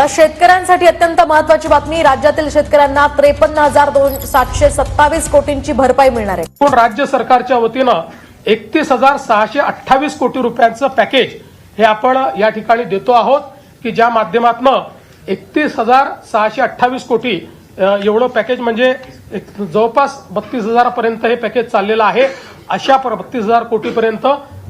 आता शेतकऱ्यांसाठी अत्यंत महत्त्वाची बातमी, राज्यातील शेतकऱ्यांना 53,727 कोटींची भरपाई मिळणार आहे। पण राज्य सरकारच्या वतीनं 31,628 कोटी रुपयांचं पॅकेज हे आपण या ठिकाणी देतो आहोत की ज्या माध्यमातून 31,628 कोटी एवढं पॅकेज म्हणजे जवळपास 32,000 पर्यंत हे पॅकेज चाललेलं आहे। अशा 32,000 कोटी पर्यंत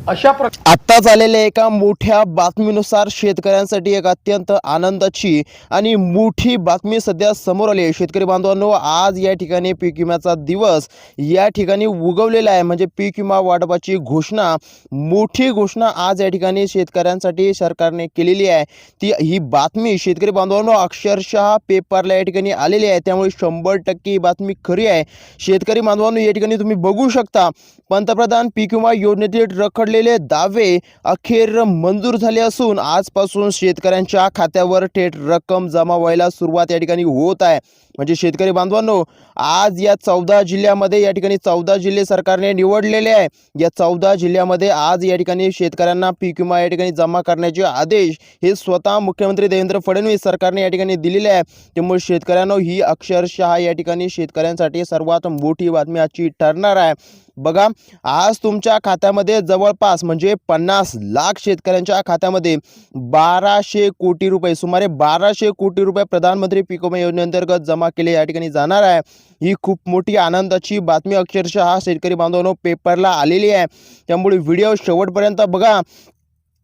आता झालेल्या एका मोठ्या बातमीनुसार शेतकऱ्यांसाठी एक अत्यंत आनंदाची आणि मोठी बातमी सध्या समोर आली आहे। शेतकरी बांधवांनो, आज या ठिकाणी पीक विम्याचा दिवस या ठिकाणी उगवलेला आहे। म्हणजे पीक विमा वाटपाची घोषणा, मोठी घोषणा आज या ठिकाणी शेतकऱ्यांसाठी सरकारने केलेली आहे। ही बातमी शेतकरी बांधवांनो अक्षरशः पेपरला या ठिकाणी आलेली आहे, त्यामुळे 100% ही बातमी खरी आहे। शेतकरी बांधवांनो, या ठिकाणी तुम्ही बघू शकता पंतप्रधान पीक विमा योजनेतील रखडलेले दावे अखेर मंजूर झाले असून आजपासून शेतकऱ्यांच्या खात्यावर थेट रक्कम जमा व्हायला सुरुवात या ठिकाणी होत आहे। म्हणजे शेतकरी बांधवांनो, आज या 14 जिल्ह्यामध्ये या ठिकाणी 14 जिल्हे सरकारने निवडलेले आहे। या 14 जिल्ह्यामध्ये आज या ठिकाणी शेतकऱ्यांना पीक विमा या ठिकाणी जमा करण्याचे आदेश हे स्वतः मुख्यमंत्री देवेंद्र फडणवीस सरकारने या ठिकाणी दिलेले आहे। त्यामुळे शेतकऱ्यांनो, ही अक्षरशः या ठिकाणी शेतकऱ्यांसाठी सर्वात मोठी बातमी आजची ठरणार आहे। बघा, आज तुमच्या खात्यामध्ये जवळपास म्हणजे 50 लाख शेतकऱ्यांच्या खात्यामध्ये 1200 कोटी रुपये, सुमारे 1200 कोटी रुपये प्रधानमंत्री पीक विमा योजनेअंतर्गत जमा केले या ठिकाणी जाणार आहे। ही खूप मोठी आनंदाची बातमी अक्षरशः शेतकरी बांधवांनो पेपरला आलेली आहे। त्यामुळे व्हिडिओ शेवटपर्यंत बघा,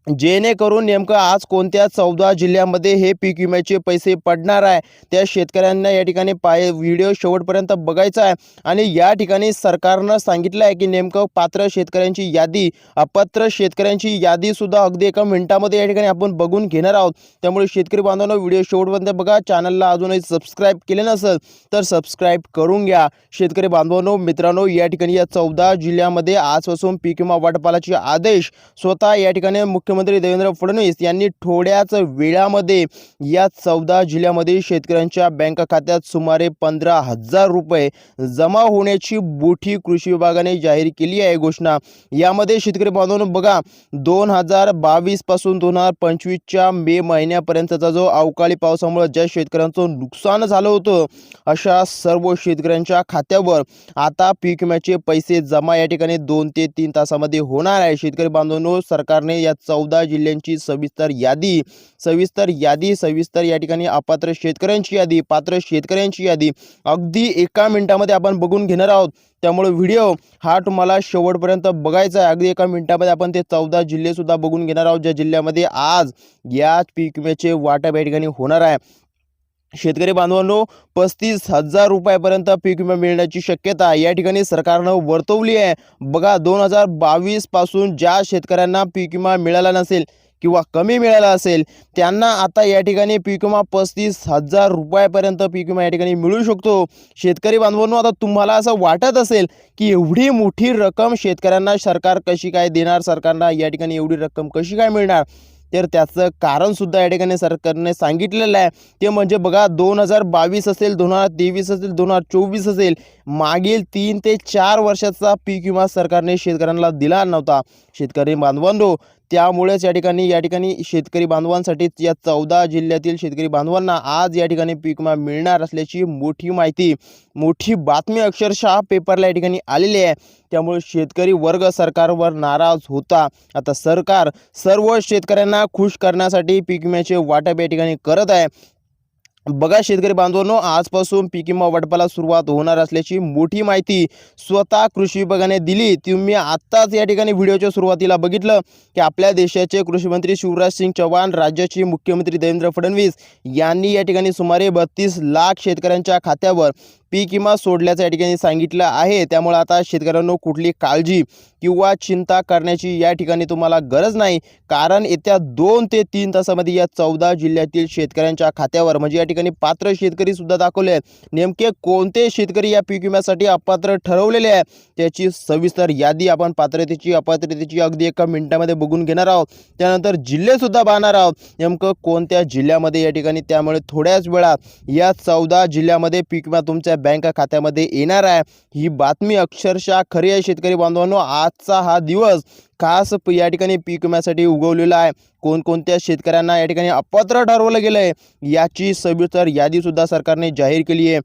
जेणेकरून नेमकं आज कोणत्या 14 जिल्ह्यामध्ये हे पीक विम्याचे पैसे पडणार आहे त्या शेतकऱ्यांना या ठिकाणी व्हिडिओ शेवटपर्यंत बघायचा आहे। आणि या ठिकाणी सरकारनं सांगितलं आहे की नेमकं पात्र शेतकऱ्यांची यादी, अपात्र शेतकऱ्यांची यादी सुद्धा अगदी एका मिनिटामध्ये या ठिकाणी आपण बघून घेणार आहोत। त्यामुळे शेतकरी बांधवांनो, व्हिडिओ शेवटपर्यंत बघा। चॅनलला अजूनही सबस्क्राईब केले नसेल तर सबस्क्राईब करून घ्या। शेतकरी बांधवांनो, मित्रांनो, या ठिकाणी या 14 जिल्ह्यामध्ये आजपासून पीक विमा वाटपाचे आदेश स्वतः या ठिकाणी मुख्यमंत्री देवेंद्र फडणवीस यांनी थोड्याच वेळामध्ये या 14 जिल्ह्यामध्ये शेतकऱ्यांच्या बँक खात्यात सुमारे 15,000 रुपये जमा होण्याची मोठी कृषी विभागाने जाहीर केली आहे घोषणा। यामध्ये शेतकरी बांधवांनो बघा, 2022 पासून 2025च्या मे महिन्यापर्यंतचा जो अवकाळी पावसामुळे ज्या शेतकऱ्यांचं नुकसान झालं होतं अशा सर्व शेतकऱ्यांच्या खात्यावर आता पीक विम्याचे पैसे जमा या ठिकाणी 2 ते 3 तासामध्ये होणार आहे। शेतकरी बांधवांनो, सरकारने या 14 जिल्ह्यांची सविस्तर या ठिकाणी अपात्र शेतकऱ्यांची यादी, पात्र शेतकऱ्यांची यादी अगदी एका मिनिटामध्ये आपण बघून घेणार आहोत। त्यामुळे व्हिडिओ हा तुम्हाला शेवटपर्यंत बघायचा आहे। अगदी एका मिनिटामध्ये आपण ते 14 जिल्हे सुद्धा बघून घेणार आहोत ज्या जिल्ह्यामध्ये आज या पीक विम्याचे वाटप या ठिकाणी होणार आहे। शेतकरी बांधवांनो, 35,000 रुपयापर्यंत पीक विमा मिळण्याची शक्यता या ठिकाणी सरकारनं वर्तवली आहे। बघा, 2022 पासून ज्या शेतकऱ्यांना पीक विमा मिळाला नसेल किंवा कमी मिळाला असेल त्यांना आता या ठिकाणी पीक विमा 35,000 रुपयापर्यंत पीक विमा या ठिकाणी मिळू शकतो। शेतकरी बांधवांनो, आता तुम्हाला असं वाटत असेल की एवढी मोठी रक्कम शेतकऱ्यांना सरकार कशी काय देणार, सरकारला या ठिकाणी एवढी रक्कम कशी काय मिळणार, तर त्याचं कारण सुद्धा या ठिकाणी सरकारने सांगितलेलं आहे। ते म्हणजे बघा, 2022 असेल, 2023 असेल, 2024 असेल, मागील 3 ते 4 वर्षाचा पीक विमा सरकारने शेतकऱ्यांना दिला नव्हता। शेतकरी बांधवांनो, त्यामुळेच या ठिकाणी शेतकरी बांधवांसाठी या 14 जिल्ह्यातील शेतकरी बांधवांना आज या ठिकाणी पीक विमा मिळणार असल्याची मोठी माहिती, मोठी बातमी अक्षरशः पेपरला या ठिकाणी आलेली आहे। त्यामुळे शेतकरी वर्ग सरकारवर नाराज होता। आता सरकार सर्व शेतकऱ्यांना खुश करण्यासाठी पीक विम्याचे वाटप या ठिकाणी करत आहे। बघा शेतकरी बांधवांनो, आजपासून पीक विमा वाटपाला सुरुवात होणार असल्याची मोठी माहिती स्वतः कृषी विभागाने दिली। तुम्ही आत्ताच या ठिकाणी व्हिडिओच्या सुरुवातीला बघितलं की आपल्या देशाचे कृषी मंत्री शिवराज सिंग चौहान, राज्याचे मुख्यमंत्री देवेंद्र फडणवीस यांनी या ठिकाणी सुमारे 32 लाख शेतकऱ्यांच्या खात्यावर पीक विमा सोडल्याचं या ठिकाणी सांगितलं आहे। त्यामुळे आता शेतकऱ्यांनो कुठली काळजी किंवा चिंता करण्याची या ठिकाणी तुम्हाला गरज नाही, कारण येत्या 2 ते 3 तासामध्ये या 14 जिल्ह्यातील शेतकऱ्यांच्या खात्यावर म्हणजे या ठिकाणी पात्र शेतकरी सुद्धा दाखवले आहेत। नेमके कोणते शेतकरी या पीक विम्यासाठी अपात्र ठरवलेले आहे त्याची सविस्तर यादी आपण पात्रतेची अपात्रतेची अगदी एका मिनिटामध्ये बघून घेणार आहोत। त्यानंतर जिल्हे सुद्धा पाहणार आहोत नेमकं कोणत्या जिल्ह्यामध्ये या ठिकाणी। त्यामुळे थोड्याच वेळात या 14 जिल्ह्यामध्ये पीक विमा तुमच्या बँक खात्यामध्ये येणार आहे। ही बातमी अक्षरशः खरी आहे शेतकरी बांधवांनो। आजचा हा दिवस खास या ठिकाणी पीक विम्यासाठी उगवलेला आहे. कोणकोणत्या शेतकऱ्यांना या ठिकाणी अपात्र ठरवलं गेलं आहे याची सविस्तर यादीसुद्धा सरकारने जाहीर केली आहे.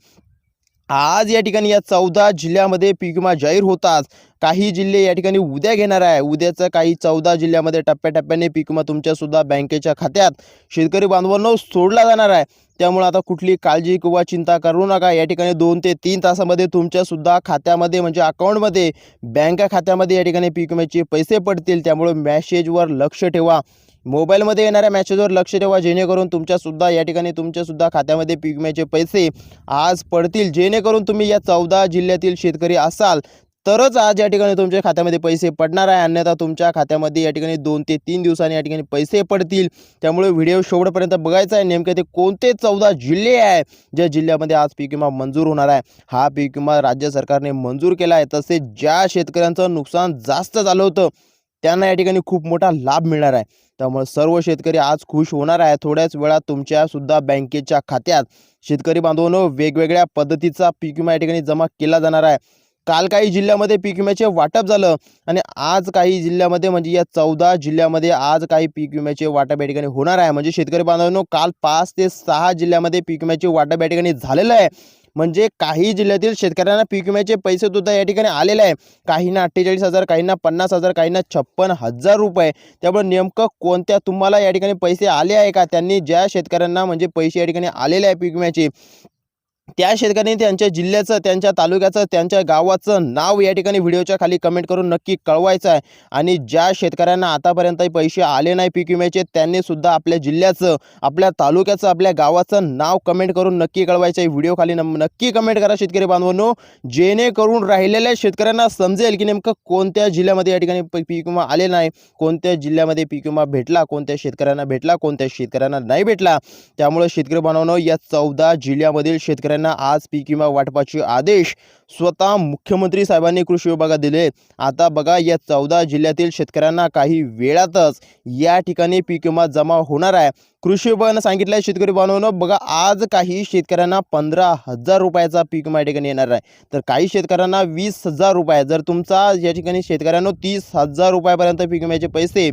आज या ठिकाणी या 14 जिल्ह्यामध्ये पीक विमा जाहीर होताच काही जिल्हे या ठिकाणी उद्या घेणार आहे. उद्याचं काही 14 जिल्ह्यामध्ये टप्प्याटप्प्याने पीक विमा तुमच्यासुद्धा बँकेच्या खात्यात शेतकरी बांधवांनो सोडला जाणार आहे. त्यामुळे आता कुठली काळजी किंवा चिंता करू नका. या ठिकाणी 2 ते 3 तासामध्ये तुमच्यासुद्धा खात्यामध्ये म्हणजे अकाउंटमध्ये बँक खात्यामध्ये या ठिकाणी पीक विम्याचे पैसे पडतील. त्यामुळे मॅसेजवर लक्ष ठेवा. मोबाईलमध्ये येणाऱ्या मॅसेजवर लक्ष ठेवा जेणेकरून तुमच्यासुद्धा या ठिकाणी तुमच्यासुद्धा खात्यामध्ये पीक विम्याचे पैसे आज पडतील. जेणेकरून तुम्ही या 14 जिल्ह्यातील शेतकरी असाल तरच आज या ठिकाणी तुमच्या खात्यामध्ये पैसे पडणार आहे. अन्यथा तुमच्या खात्यामध्ये या ठिकाणी 2 ते 3 दिवसांनी या ठिकाणी पैसे पडतील. त्यामुळे व्हिडिओ शेवटपर्यंत बघायचा आहे. नेमके ते कोणते 14 जिल्हे आहे ज्या जिल्ह्यामध्ये आज पीक विमा मंजूर होणार आहे. हा पीक विमा राज्य सरकारने मंजूर केला आहे. तसेच ज्या शेतकऱ्यांचं नुकसान जास्त झालं होतं त्यांना या ठिकाणी खूप मोठा लाभ मिळणार आहे. त्यामुळे सर्व शेतकरी आज खुश होणार आहे. थोड्याच वेळात तुमच्यासुद्धा बँकेच्या खात्यात शेतकरी बांधवांनो वेगवेगळ्या पद्धतीचा पीक विमा या ठिकाणी जमा केला जाणार आहे. काल काही जिल्ह्यामध्ये पीक विम्याचे वाटप झालं आणि आज काही जिल्ह्यामध्ये म्हणजे या 14 जिल्ह्यामध्ये आज काही पीक विम्याचे वाटप या ठिकाणी होणार आहे. म्हणजे शेतकरी बांधवांनो काल 5 ते 6 जिल्ह्यामध्ये पीक विम्याचे वाटप या ठिकाणी झालेलं आहे. म्हणजे काही जिल्ह्यातील शेतकऱ्यांना पीक विम्याचे पैसे सुद्धा या ठिकाणी आलेले आहे. काहींना 48,000, काहींना 50,000, काहींना 56,000 रुपये. त्यामुळे नेमकं कोणत्या तुम्हाला या ठिकाणी पैसे आले आहे का? त्यांनी ज्या शेतकऱ्यांना म्हणजे पैसे या ठिकाणी आलेले आहे पीक विम्याचे त्या शेतकऱ्यांनी त्यांच्या जिल्ह्याचं, त्यांच्या तालुक्याचं, त्यांच्या गावाचं नाव या ठिकाणी व्हिडिओच्या खाली कमेंट करून नक्की कळवायचं आहे. आणि ज्या शेतकऱ्यांना आतापर्यंत पैसे आले नाही पीक विम्याचे त्यांनी सुद्धा आपल्या जिल्ह्याचं, आपल्या तालुक्याचं, आपल्या गावाचं नाव कमेंट करून नक्की कळवायचं आहे. व्हिडिओ खाली नक्की कमेंट करा शेतकरी बांधवांनो, जेणेकरून राहिलेल्या शेतकऱ्यांना समजेल की नेमकं कोणत्या जिल्ह्यामध्ये या ठिकाणी पीक विमा आले नाही, कोणत्या जिल्ह्यामध्ये पीक विमा भेटला, कोणत्या शेतकऱ्यांना भेटला, कोणत्या शेतकऱ्यांना नाही भेटला. त्यामुळे शेतकरी बांधवांनो या 14 जिल्ह्यामधील शेतकऱ्यांना आज पीक विमा वाटपाचे आदेश स्वतः मुख्यमंत्री साहेबांनी कृषी विभागात दिले. आता बघा या 14 जिल्ह्यातील शेतकऱ्यांना काही वेळातच या ठिकाणी पीक विमा जमा होणार आहे. कृषी विभागाने सांगितलं आहे शेतकरी बांधवांनो बघा आज काही शेतकऱ्यांना 15,000 रुपयाचा पीक विमा या ठिकाणी येणार आहे. तर काही शेतकऱ्यांना 20,000 रुपये. जर तुमचा या ठिकाणी शेतकऱ्यांना 30,000 रुपयापर्यंत पीक विम्याचे पैसे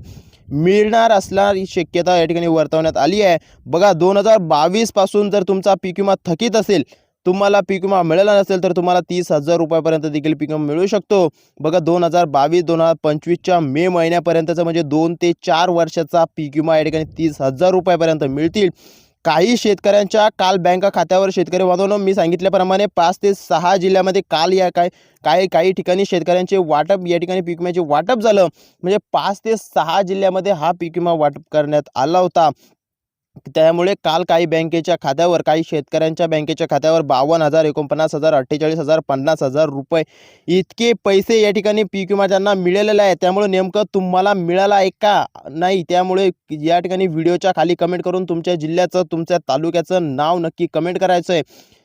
मिळणार असणारी शक्यता या ठिकाणी वर्तवण्यात आली आहे. बघा 2022 पासून जर तुमचा पीक विमा थकीत असेल, तुम्हाला पीक विमा मिळाला नसेल तर तुम्हाला 30,000 रुपयापर्यंत देखील पीक विमा मिळू शकतो. बघा 2022-2025च्या मे महिन्यापर्यंतचा म्हणजे 2 ते 4 वर्षाचा पीक विमा या ठिकाणी 30,000 रुपयापर्यंत मिळतील. काही शेतकऱ्यांच्या काल बँक खात्यावर शेतकरी बांधवांनो मी सांगितल्याप्रमाणे 5 ते 6 जिल्ह्यामध्ये काल या काही ठिकाणी शेतकऱ्यांचे वाटप या ठिकाणी पीक विम्याचे वाटप झालं. म्हणजे 5 ते 6 जिल्ह्यामध्ये हा पीक विमा वाटप करण्यात आला होता. त्यामुळे काल काही बँकेच्या खात्यावर, काही शेतकऱ्यांच्या बँकेच्या खात्यावर 52,000, 49,000, 48,000, 50,000 रुपये इतके पैसे या ठिकाणी पीक विमा त्यांना मिळालेला आहे. त्यामुळे नेमकं तुम्हाला मिळाला आहे का नाही, त्यामुळे या ठिकाणी व्हिडिओच्या खाली कमेंट करून तुमच्या जिल्ह्याचं, तुमच्या तालुक्याचं नाव नक्की कमेंट करायचं आहे.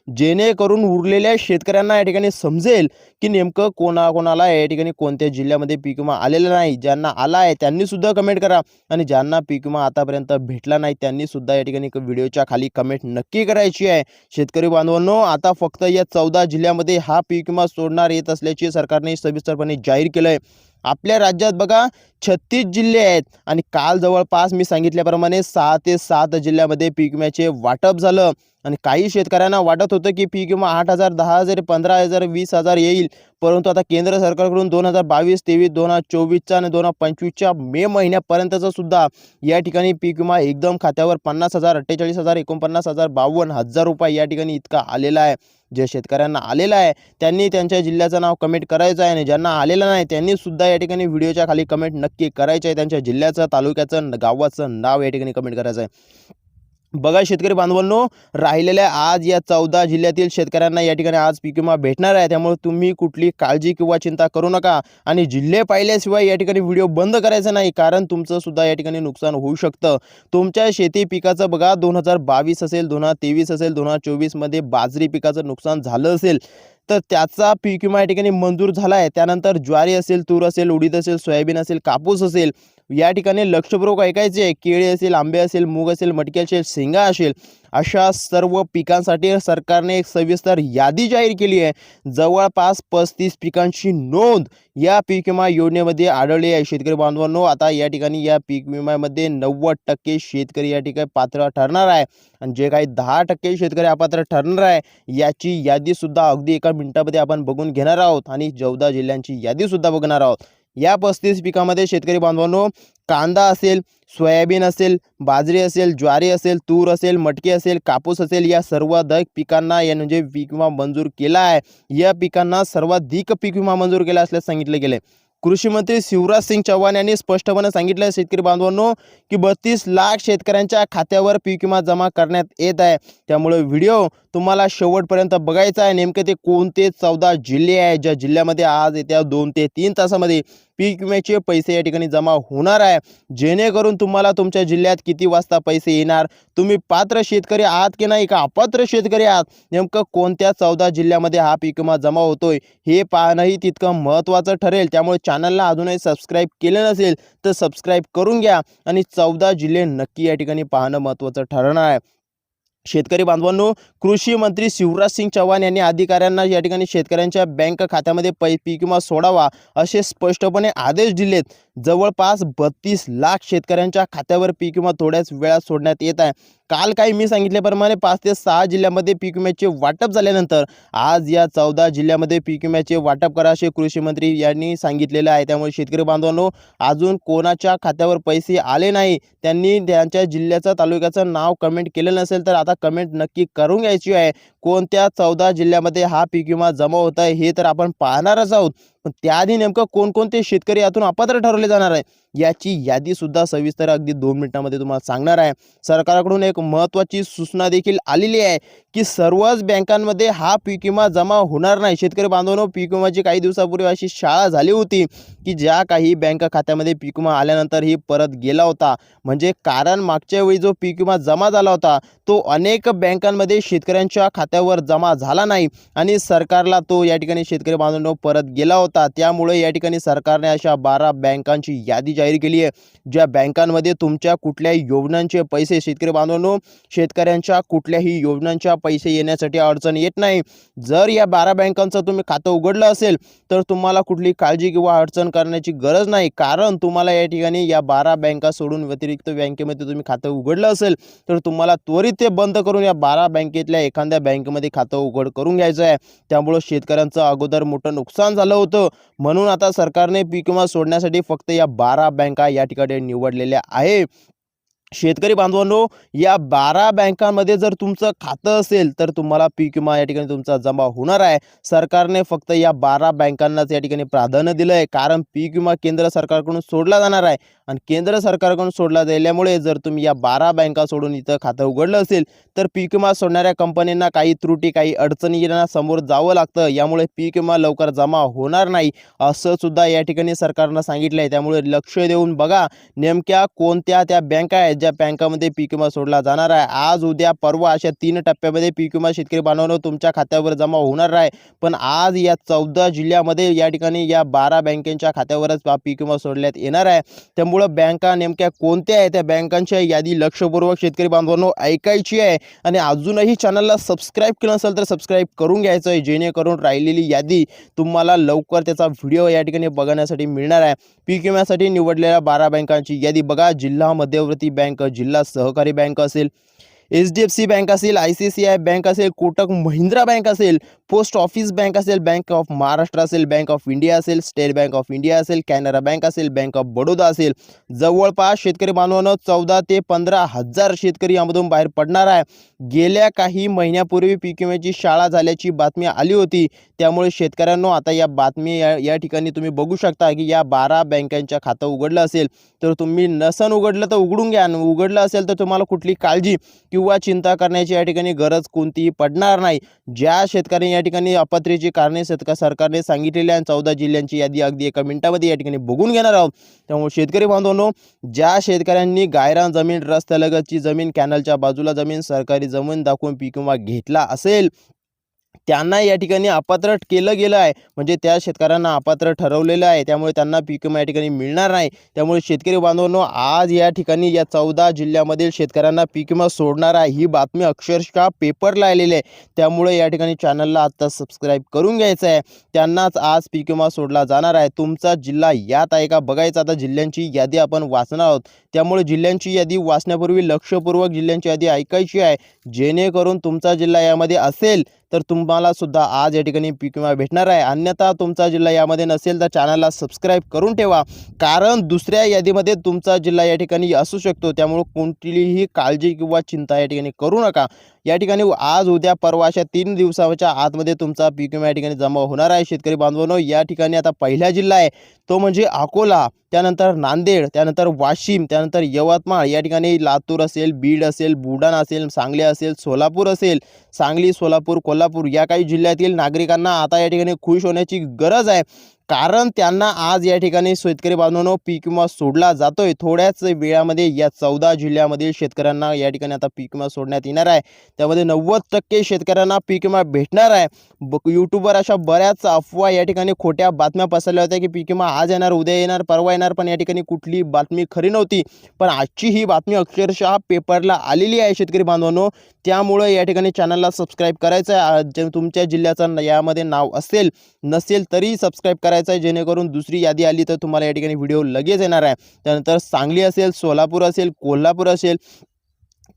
जेणेकरून उरलेल्या शेतकऱ्यांना या ठिकाणी समजेल की नेमकं कोणाकोणाला या ठिकाणी कोणत्या जिल्ह्यामध्ये पीक विमा आलेला नाही. ज्यांना आला आहे त्यांनी सुद्धा कमेंट करा आणि ज्यांना पीक विमा आतापर्यंत भेटला नाही त्यांनी सुद्धा या ठिकाणी व्हिडिओच्या खाली कमेंट नक्की करायची आहे. शेतकरी बांधवांनो आता फक्त या 14 जिल्ह्यामध्ये हा पीक विमा सोडणार येत असल्याचे सरकारने सविस्तरपणे जाहीर केलं आहे. आपल्या राज्यात बघा 36 जिल्हे आहेत आणि काल जवळपास मी सांगितल्याप्रमाणे 6 ते 7 जिल्ह्यामध्ये पीक विम्याचे वाटप झालं. आणि काही शेतकऱ्यांना वाटत होतं की पीक विमा 8,000, 10,000, 15,000, 20,000 येईल. परंतु आता केंद्र सरकारकडून 2022, 23, 2024चा आणि 2025च्या मे महिन्यापर्यंतचा सुद्धा या ठिकाणी पीक विमा एकदम खात्यावर 50,000, 48,000, 49,000, 52,000 रुपये या ठिकाणी इतका आलेला आहे. जे शेतकऱ्यांना आलेला आहे त्यांनी त्यांच्या जिल्ह्याचं नाव कमेंट करायचं आहे आणि ज्यांना आलेलं नाही त्यांनी सुद्धा या ठिकाणी व्हिडिओच्या खाली कमेंट नक्की करायचं आहे. त्यांच्या जिल्ह्याचं, तालुक्याचं, गावाचं नाव या ठिकाणी कमेंट करायचं आहे. बघा शेतकरी बांधवांनो राहिलेल्या आज या 14 जिल्ह्यातील शेतकऱ्यांना या ठिकाणी आज पीक विमा भेटणार आहे. त्यामुळे तुम्ही कुठली काळजी किंवा चिंता करू नका आणि जिल्हे पाहिल्याशिवाय या ठिकाणी व्हिडिओ बंद करायचा नाही, कारण तुमचं सुद्धा या ठिकाणी नुकसान होऊ शकतं. तुमच्या शेती पिकाचं बघा 2022 असेल, 2023 असेल, 2024 मध्ये बाजरी पिकाचं नुकसान झालं असेल, तर त्याचा पीक विमा या ठिकाणी मंजूर झाला आहे. त्यानंतर ज्वारी असेल, तूर असेल, उडीद असेल, सोयाबीन असेल, कापूस असेल, या ठिकाणी लक्षपूर्वक ऐकायचे आहे. केळी असेल, आंबे असेल, मूग असेल, मटकी असेल, शेंगा असेल, अशा सर्व पिकांसाठी सरकारने एक सविस्तर यादी जाहीर केली आहे. जवळपास 35 पिकांची नोंद या पीक विमा योजनेमध्ये आढळली आहे. शेतकरी बांधवांनो, आता या ठिकाणी या पीक विम्यामध्ये 90% शेतकरी या ठिकाणी पात्र ठरणार आहे आणि जे काही 10% शेतकरी अपात्र ठरणार आहे याची यादी सुद्धा अगदी एका मिनिटामध्ये आपण बघून घेणार आहोत आणि 14 जिल्ह्यांची यादी सुद्धा बघणार आहोत. या 35 पिकामध्ये शेतकरी बांधवांनो, कांदा असेल, सोयाबीन असेल, बाजरी असेल, ज्वारी असेल, तूर असेल, मटकी असेल, कापूस असेल, या सर्वाधिक पिकांना या म्हणजे पीक विमा मंजूर केला आहे. या पिकांना सर्वाधिक पीक विमा मंजूर केला असल्याचे सांगितले गेले. कृषी मंत्री शिवराज सिंग चौहान यांनी स्पष्टपणे सांगितलं शेतकरी बांधवांनो की 32 लाख शेतकऱ्यांच्या खात्यावर पीक विमा जमा करण्यात येत आहे. त्यामुळे व्हिडिओ तुम्हाला शेवटपर्यंत बघायचा आहे. नेमके ते कोणते 14 जिल्हे आहेत ज्या जिल्ह्यामध्ये आज येत्या 2 ते 3 तासामध्ये पीक विम्याचे पैसे या ठिकाणी जमा होणार आहे, जेणेकरून तुम्हाला तुमच्या जिल्ह्यात किती वाजता पैसे येणार, तुम्ही पात्र शेतकरी आहात की नाही का अपात्र शेतकरी आहात, नेमकं कोणत्या 14 जिल्ह्यामध्ये हा पीक विमा जमा होतोय हे पाहणंही तितकं महत्त्वाचं ठरेल. त्यामुळे चॅनलला अजूनही सबस्क्राईब केलं नसेल तर सबस्क्राईब करून घ्या आणि 14 जिल्हे नक्की या ठिकाणी पाहणं महत्त्वाचं ठरणार आहे. शेतकरी बांधवांनो, कृषी मंत्री शिवराज सिंग चौहान यांनी अधिकाऱ्यांना या ठिकाणी शेतकऱ्यांच्या बँक खात्यामध्ये पीक विमा सोडावा असे स्पष्टपणे आदेश दिलेत. जवळपास 32 लाख शेतकऱ्यांच्या खात्यावर पीक विमा थोड्याच वेळात सोडण्यात येत आहे. काल काही मी सांगितल्याप्रमाणे 5 ते 6 जिल्ह्यामध्ये पीक विम्याचे वाटप झाल्यानंतर आज या 14 जिल्ह्यामध्ये पीक विम्याचे वाटप करा असे कृषी मंत्री यांनी सांगितलेले आहे. त्यामुळे शेतकरी बांधवांनो, अजून कोणाच्या खात्यावर पैसे आले नाही, त्यांनी त्यांच्या जिल्ह्याचं तालुक्याचं नाव कमेंट केलं नसेल तर आता कमेंट नक्की करून घ्यायची आहे. कोणत्या 14 जिल्ह्यामध्ये हा पीक विमा जमा होत आहे हे तर आपण पाहणारच आहोत, पण त्याआधी नेमकं कोणकोणते शेतकरी यातून अपात्र ठरवले जाणार आहे याची यादी सुद्धा सविस्तर अगदी 2 मिनिटांमध्ये तुम्हाला सांगणार आहे. सरकारकडून एक महत्त्वाची सूचना देखील आलेली आहे की सर्वच बँकांमध्ये हा पीक विमा जमा होणार नाही. शेतकरी बांधवांनो, पीक विम्याची काही दिवसापूर्वी अशी शाळा झाली होती की ज्या काही बँक खात्यामध्ये पीक विमा आल्यानंतर ही परत गेला होता. म्हणजे कारण मागच्या वेळी जो पीक विमा जमा झाला होता तो अनेक बँकांमध्ये शेतकऱ्यांच्या खात्यावर जमा झाला नाही आणि सरकारला तो या ठिकाणी शेतकरी बांधवांनो परत गेला होता. त्यामुळे या ठिकाणी सरकारने अशा 12 बँकांची यादी जाहीर केली आहे ज्या बँकांमध्ये तुमच्या कुठल्याही योजनांचे पैसे, शेतकरी बांधवांनो, शेतकऱ्यांच्या कुठल्याही योजनांच्या पैसे येण्यासाठी अडचण येत नाही. जर या 12 बँकांचं तुम्ही खातं उघडलं असेल तर तुम्हाला कुठली काळजी किंवा अडचण करण्याची गरज नाही, कारण तुम्हाला या ठिकाणी या 12 बँका सोडून व्यतिरिक्त बँकेमध्ये तुम्ही खातं उघडलं असेल तर तुम्हाला त्वरित ते बंद करून या 12 बँकेतल्या एखाद्या बँकेमध्ये खातं उघड करून घ्यायचं आहे. त्यामुळे शेतकऱ्यांचं अगोदर मोठं नुकसान झालं होतं, म्हणून आता सरकारने पीक विमा सोडण्यासाठी फक्त या 12 बँका या ठिकाणी निवडलेल्या आहे. शेतकरी बांधवांनो, या 12 बँकांमध्ये जर तुमचं खातं असेल तर तुम्हाला पीक विमा या ठिकाणी तुमचा जमा होणार आहे. सरकारने फक्त या 12 बँकांनाच या ठिकाणी प्राधान्य दिलं आहे, कारण पीक विमा केंद्र सरकारकडून सोडला जाणार आहे आणि केंद्र सरकारकडून सोडला गेल्यामुळे जर तुम्ही या 12 बँका सोडून इथं खातं उघडलं असेल तर पीक विमा सोडणाऱ्या कंपन्यांना काही त्रुटी, काही अडचणी यांना समोर जावं लागतं. यामुळे पीक विमा लवकर जमा होणार नाही असं सुद्धा या ठिकाणी सरकारनं सांगितलं आहे. त्यामुळे लक्ष देऊन बघा नेमक्या कोणत्या त्या बँका आहेत ज्या बँकामध्ये पीक विमा सोडला जाणार आहे. आज, उद्या, परवा अशा 3 टप्प्यामध्ये पीक विमा शेतकरी बांधवांनो तुमच्या खात्यावर जमा होणार आहे. पण आज या 14 जिल्ह्यामध्ये या ठिकाणी या 12 बँकेच्या खात्यावरच पीक विमा सोडण्यात येणार आहे. त्यामुळे बँका नेमक्या कोणत्या आहेत त्या बँकांच्या यादी लक्षपूर्वक शेतकरी बांधवांनो ऐकायची आहे आणि अजूनही चॅनलला सबस्क्राईब केलं नसेल तर सबस्क्राईब करून घ्यायचं आहे, जेणेकरून राहिलेली यादी तुम्हाला लवकर त्याचा व्हिडिओ या ठिकाणी बघण्यासाठी मिळणार आहे. पीक विम्यासाठी निवडलेल्या 12 बँकांची यादी बघा. जिल्हा मध्यवर्ती बँक, जिल्हा सहकारी बँक असेल, HDFC बँक असेल, ICICI बँक असेल, कोटक महिंद्रा बँक असेल, पोस्ट ऑफिस बँक असेल, बँक ऑफ महाराष्ट्र असेल, बँक ऑफ इंडिया असेल, स्टेट बँक ऑफ इंडिया असेल, कॅनरा बँक असेल, बँक ऑफ बडोदा असेल. जवळपास शेतकरी बांधवांनो 14 ते 15 हजार शेतकरी यामधून बाहेर पडणार आहे. गेल्या काही महिन्यापूर्वी पीक विम्याची शाळा झाल्याची बातमी आली होती. त्यामुळे शेतकऱ्यांनो आता या बातमी या ठिकाणी तुम्ही बघू शकता की या 12 बँकांच्या खातं उघडलं असेल तर तुम्ही नसन उघडलं तर उघडून घ्या, उघडलं असेल तर तुम्हाला कुठली काळजी किंवा चिंता करण्याची या ठिकाणी गरज कोणतीही पडणार नाही. ज्या शेतकऱ्यांनी या ठिकाणी अपात्रीची कारणे सरकारने सांगितलेली आहे 14 जिल्ह्यांची यादी अगदी एका मिनिटामध्ये या ठिकाणी बघून घेणार आहोत. त्यामुळे शेतकरी बांधवांनो, ज्या शेतकऱ्यांनी गायरान जमीन, रस्त्यालगतची जमीन, कॅनलच्या बाजूला जमीन, सरकारी जमीन दाखवून पीक विमा घेतला असेल त्यांना या ठिकाणी अपात्र केलं गेलं आहे, म्हणजे त्या शेतकऱ्यांना अपात्र ठरवलेलं आहे, त्यामुळे त्यांना पीक विमा या ठिकाणी मिळणार नाही। त्यामुळे शेतकरी बांधवांनो, आज या ठिकाणी या 14 जिल्ह्यामधील शेतकऱ्यांना पीक विमा सोडणार आहे, ही बातमी अक्षरशः पेपरला आलेली आहे। त्यामुळे या ठिकाणी चॅनलला आता सबस्क्राईब करून घ्यायचं आहे, त्यांनाच आज पीक विमा सोडला जाणार आहे। तुमचा जिल्हा यात आहे का बघायचं। आता जिल्ह्यांची यादी आपण वाचणार आहोत, त्यामुळे जिल्ह्यांची यादी वाचण्यापूर्वी लक्षपूर्वक जिल्ह्यांची यादी ऐकायची आहे, जेणेकरून तुमचा जिल्हा यामध्ये असेल तर तुम्हाला सुद्धा आज या ठिकाणी पीक विमा भेटणार आहे। अन्यथा तुमचा जिल्हा यामध्ये नसेल तर चॅनलला सबस्क्राईब करून ठेवा, कारण दुसऱ्या यादीमध्ये तुमचा जिल्हा या ठिकाणी असू शकतो। त्यामुळे कोणतीही काळजी किंवा चिंता या ठिकाणी करू नका। या ठिकाणी आज उद्या परवा अशा 3 दिवसाच्या आतमध्ये तुमचा पीक विमा या ठिकाणी जमा होणार आहे। शेतकरी बांधवांनो, या ठिकाणी आता पहिला जिल्हा आहे तो म्हणजे अकोला, त्यानंतर नांदेड, त्यानंतर वाशिम, त्यानंतर यवतमाळ, या ठिकाणी लातूर असेल, बीड असेल, बुलढाणा असेल, सांगली असेल, सोलापूर असेल, सांगली, सोलापूर, कोल्हापूर या काही जिल्ह्यातील नागरिकांना आता या ठिकाणी खुश होण्याची गरज आहे, कारण त्यांना आज या ठिकाणी शेतकरी बांधवांनो पीक विमा सोडला जातोय। थोड्याच वेळामध्ये या 14 जिल्ह्यामधील शेतकऱ्यांना या ठिकाणी आता पीक विमा सोडण्यात येणार आहे। त्यामध्ये 90% शेतकऱ्यांना पीक विमा भेटणार आहे। यूट्यूबवर अशा बऱ्याच अफवा या ठिकाणी खोट्या बातम्या पसरल्या होत्या की पीक विमा आज येणार, उद्या येणार, परवा येणार, पण या ठिकाणी कुठली बातमी खरी नव्हती। पण आजची ही बातमी अक्षरशः पेपरला आलेली आहे शेतकरी बांधवांनो। त्यामुळे या ठिकाणी चॅनलला सबस्क्राईब करायचं आहे। तुमच्या जिल्ह्याचं यामध्ये नाव असेल नसेल तरी सबस्क्राईब करायचं आहे, जेणेकरून दुसरी यादी आली तर तुम्हाला या ठिकाणी व्हिडिओ लगेच येणार आहे। त्यानंतर सांगली असेल, सोलापूर असेल, कोल्हापूर असेल,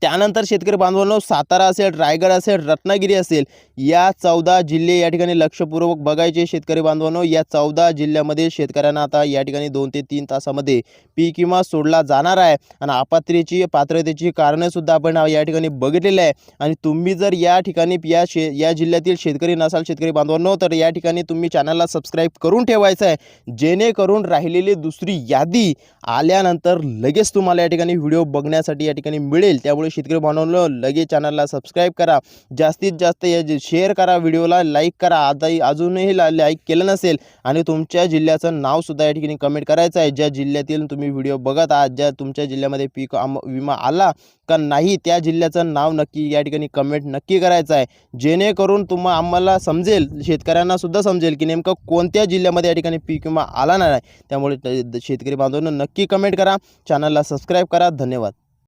त्यानंतर शेतकरी बांधवांनो सातारा असेल, रायगड असेल, रत्नागिरी असेल, या 14 जिल्हे या ठिकाणी लक्षपूर्वक बघायचे शेतकरी बांधवांनो। या 14 जिल्ह्यामध्ये शेतकऱ्यांना आता या ठिकाणी 2 ते 3 तासामध्ये पीक विमा सोडला जाणार आहे आणि पात्रतेची कारणं सुद्धा आपण या ठिकाणी बघितलेली आहे। आणि तुम्ही जर या ठिकाणी या जिल्ह्यातील शेतकरी नसाल शेतकरी बांधवांनो, तर या ठिकाणी तुम्ही चॅनलला सबस्क्राईब करून ठेवायचं आहे, जेणेकरून राहिलेली दुसरी यादी आल्यानंतर लगेच तुम्हाला या ठिकाणी व्हिडिओ बघण्यासाठी या ठिकाणी मिळेल। त्यामुळे शेतकरी बांधवांनो, लगेच चॅनलला सबस्क्राईब करा, जास्तीत जास्त शेअर करा, व्हिडिओला लाईक करा आता अजूनही लाईक केलं नसेल, आणि तुमच्या जिल्ह्याचं नाव सुद्धा या ठिकाणी कमेंट करायचं आहे। ज्या जिल्ह्यातील तुम्ही व्हिडिओ बघत आहात, ज्या तुमच्या जिल्ह्यामध्ये पीक विमा आला का नाही, त्या जिल्ह्याचं नाव नक्की या ठिकाणी कमेंट नक्की करायचं आहे, जेणेकरून आम्हाला समजेल, शेतकऱ्यांना सुद्धा समजेल की नेमकं कोणत्या जिल्ह्यामध्ये या ठिकाणी पीक विमा आला नाही। त्यामुळे शेतकरी बांधवांनो नक्की कमेंट करा, चॅनलला सबस्क्राईब करा। धन्यवाद।